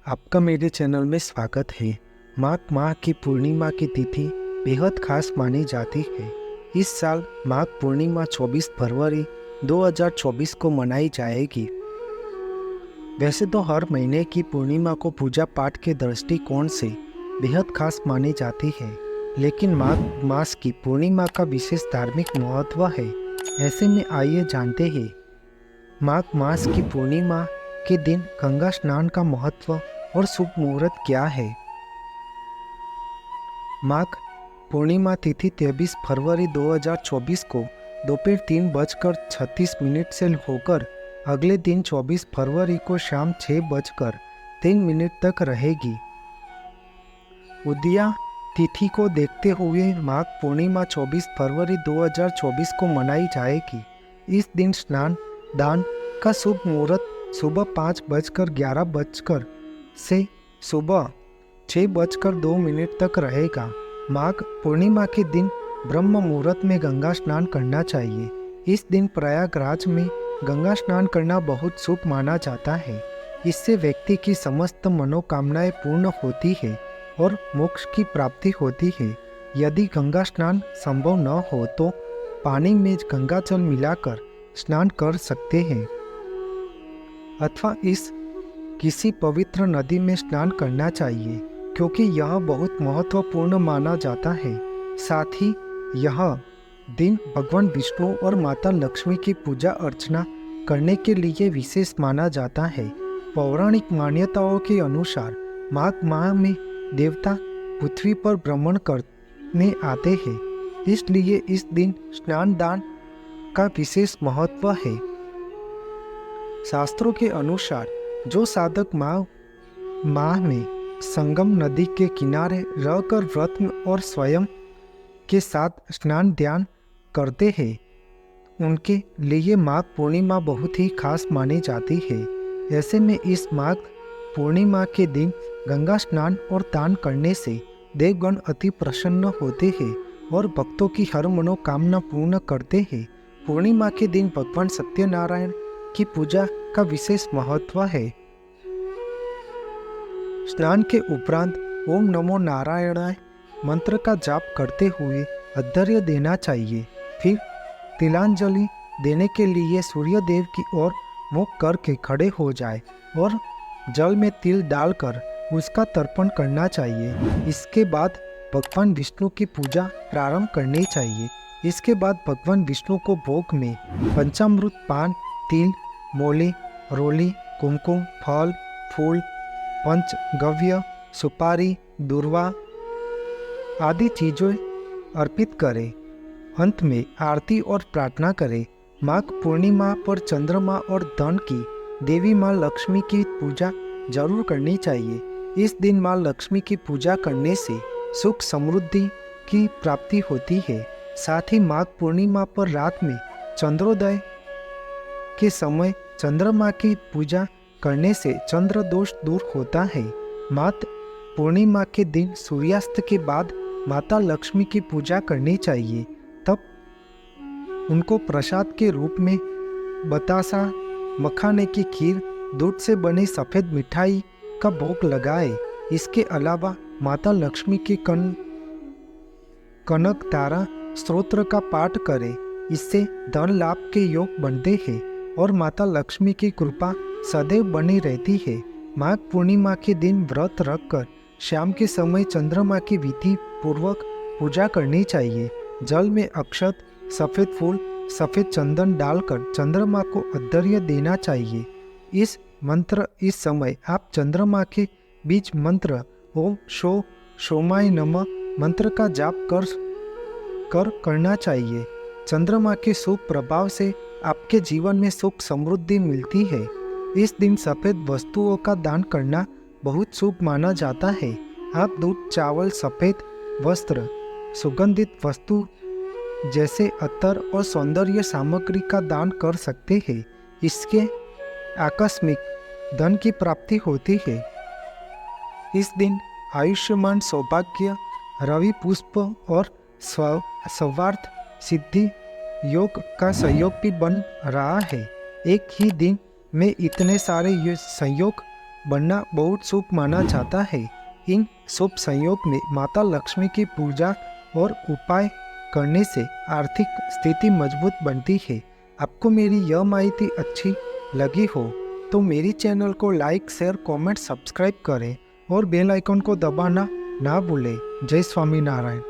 आपका मेरे चैनल में स्वागत है। माघ माह की पूर्णिमा की तिथि बेहद खास मानी जाती है। इस साल माघ पूर्णिमा 24 फरवरी 2024 को मनाई जाएगी। वैसे तो हर महीने की पूर्णिमा को पूजा पाठ के दृष्टिकोण से बेहद खास मानी जाती है, लेकिन माघ मास की पूर्णिमा का विशेष धार्मिक महत्व है। ऐसे में आइए जानते हैं माघ मास की पूर्णिमा के दिन गंगा स्नान का महत्व और शुभ मुहूर्त क्या है। माघ पूर्णिमा तिथि 23 फरवरी 2024 को दोपहर 3:36 से होकर अगले दिन 24 फरवरी को शाम 6:03 तक रहेगी। उदया तिथि को देखते हुए माघ पूर्णिमा 24 फरवरी 2024 को मनाई जाएगी। इस दिन स्नान दान का शुभ मुहूर्त सुबह 5:11 से सुबह 6:02 तक रहेगा। माघ पूर्णिमा के दिन ब्रह्म मुहूर्त में गंगा स्नान करना चाहिए। इस दिन प्रयागराज में गंगा स्नान करना बहुत शुभ माना जाता है। इससे व्यक्ति की समस्त मनोकामनाएं पूर्ण होती है और मोक्ष की प्राप्ति होती है। यदि गंगा स्नान संभव न हो तो पानी में गंगा जल मिलाकर स्नान कर सकते हैं अथवा इस किसी पवित्र नदी में स्नान करना चाहिए, क्योंकि यह बहुत महत्वपूर्ण माना जाता है। साथ ही यह दिन भगवान विष्णु और माता लक्ष्मी की पूजा अर्चना करने के लिए विशेष माना जाता है। पौराणिक मान्यताओं के अनुसार माघ माह में देवता पृथ्वी पर भ्रमण करने आते हैं, इसलिए इस दिन स्नान दान का विशेष महत्व है। शास्त्रों के अनुसार जो साधक माह में संगम नदी के किनारे रहकर व्रत में और स्वयं के साथ स्नान ध्यान करते हैं, उनके लिए माघ पूर्णिमा बहुत ही खास मानी जाती है। ऐसे में इस माघ पूर्णिमा के दिन गंगा स्नान और दान करने से देवगण अति प्रसन्न होते हैं और भक्तों की हर मनोकामना पूर्ण करते हैं। पूर्णिमा के दिन भगवान सत्यनारायण की पूजा का विशेष महत्व है। स्नान के उपरांत ओम नमो नारायणाय मंत्र का जाप करते हुए अर्घ्य देना चाहिए। फिर तिलांजलि देने के लिए सूर्य देव की ओर मुख करके खड़े हो जाए और जल में तिल डालकर उसका तर्पण करना चाहिए। इसके बाद भगवान विष्णु की पूजा प्रारंभ करनी चाहिए। इसके बाद भगवान विष्णु को भोग में पंचामृत, पान, तिल, मोली, रोली, कुमकुम, फल, फूल, पंचगव्य, सुपारी, दुर्वा आदि चीज़ें अर्पित करें। अंत में आरती और प्रार्थना करें। माघ पूर्णिमा पर चंद्रमा और धन की देवी माँ लक्ष्मी की पूजा जरूर करनी चाहिए। इस दिन माँ लक्ष्मी की पूजा करने से सुख समृद्धि की प्राप्ति होती है। साथ ही माघ पूर्णिमा पर रात में चंद्रोदय के समय चंद्रमा की पूजा करने से चंद्र दोष दूर होता है। माघ पूर्णिमा के दिन सूर्यास्त के बाद माता लक्ष्मी की पूजा करनी चाहिए। तब उनको प्रसाद के रूप में बतासा, मखाने की खीर, दूध से बनी सफ़ेद मिठाई का भोग लगाए। इसके अलावा माता लक्ष्मी की कनक तारा स्तोत्र का पाठ करें। इससे धन लाभ के योग बनते हैं और माता लक्ष्मी की कृपा सदैव बनी रहती है। माघ पूर्णिमा के दिन व्रत रखकर शाम के समय चंद्रमा की विधि पूर्वक पूजा करनी चाहिए। जल में अक्षत, सफ़ेद फूल, सफ़ेद चंदन डालकर चंद्रमा को अर्घ्य देना चाहिए। इस समय आप चंद्रमा के बीच मंत्र ओम शो सोमाय नमः मंत्र का जाप करना चाहिए। चंद्रमा के शुभ प्रभाव से आपके जीवन में सुख समृद्धि मिलती है। इस दिन सफ़ेद वस्तुओं का दान करना बहुत शुभ माना जाता है। आप दूध, चावल, सफ़ेद वस्त्र, सुगंधित वस्तु जैसे अत्तर और सौंदर्य सामग्री का दान कर सकते हैं। इसके आकस्मिक धन की प्राप्ति होती है। इस दिन आयुष्मान, सौभाग्य, रवि पुष्प और सर्वार्थ सिद्धि योग का संयोग भी बन रहा है। एक ही दिन में इतने सारे संयोग बनना बहुत शुभ माना जाता है। इन शुभ संयोग में माता लक्ष्मी की पूजा और उपाय करने से आर्थिक स्थिति मजबूत बनती है। आपको मेरी यह माहिती अच्छी लगी हो तो मेरी चैनल को लाइक, शेयर, कमेंट, सब्सक्राइब करें और बेल आइकन को दबाना ना भूलें। जय स्वामीनारायण।